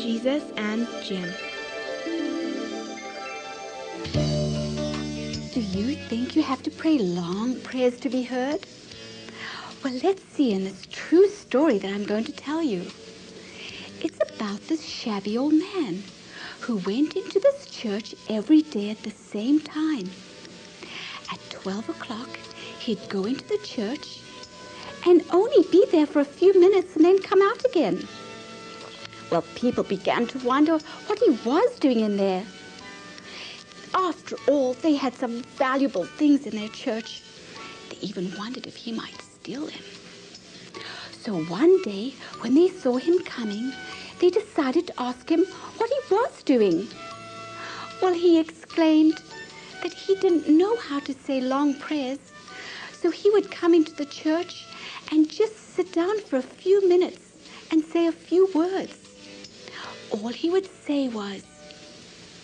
Jesus and Jim. Do you think you have to pray long prayers to be heard? Well, let's see in this true story that I'm going to tell you. It's about this shabby old man who went into this church every day at the same time. At 12 o'clock, he'd go into the church and only be there for a few minutes and then come out again. Well, people began to wonder what he was doing in there. After all, they had some valuable things in their church. They even wondered if he might steal them. So one day, when they saw him coming, they decided to ask him what he was doing. Well, he explained that he didn't know how to say long prayers, so he would come into the church and just sit down for a few minutes and say a few words. All he would say was,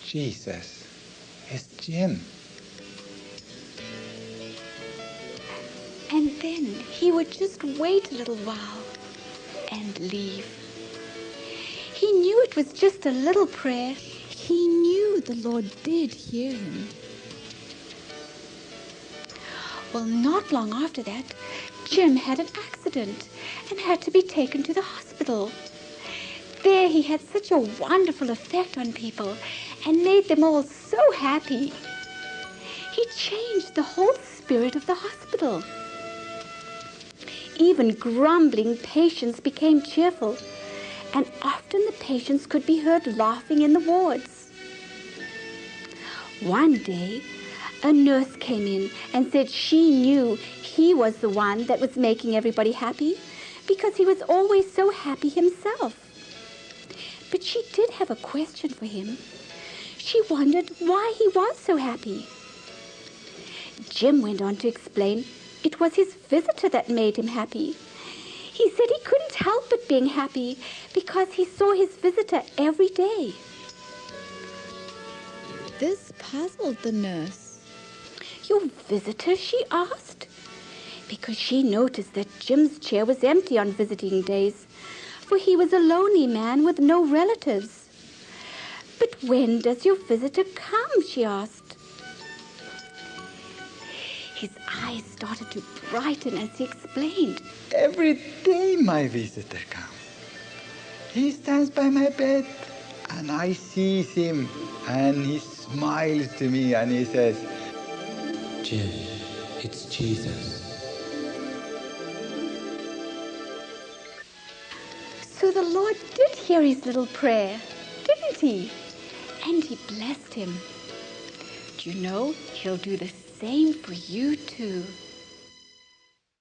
Jesus, it's Jim. And then he would just wait a little while and leave. He knew it was just a little prayer. He knew the Lord did hear him. Well, not long after that, Jim had an accident and had to be taken to the hospital. There he had such a wonderful effect on people and made them all so happy. He changed the whole spirit of the hospital. Even grumbling patients became cheerful, and often the patients could be heard laughing in the wards. One day, a nurse came in and said she knew he was the one that was making everybody happy because he was always so happy himself. But she did have a question for him. She wondered why he was so happy. Jim went on to explain it was his visitor that made him happy. He said he couldn't help but being happy because he saw his visitor every day. This puzzled the nurse. Your visitor, she asked, because she noticed that Jim's chair was empty on visiting days, for he was a lonely man with no relatives. But when does your visitor come, she asked. His eyes started to brighten as he explained. Every day my visitor comes. He stands by my bed and I see him and he smiles to me and he says, Jim, it's Jesus. So the Lord did hear his little prayer, didn't he? And he blessed him. Do you know, he'll do the same for you too.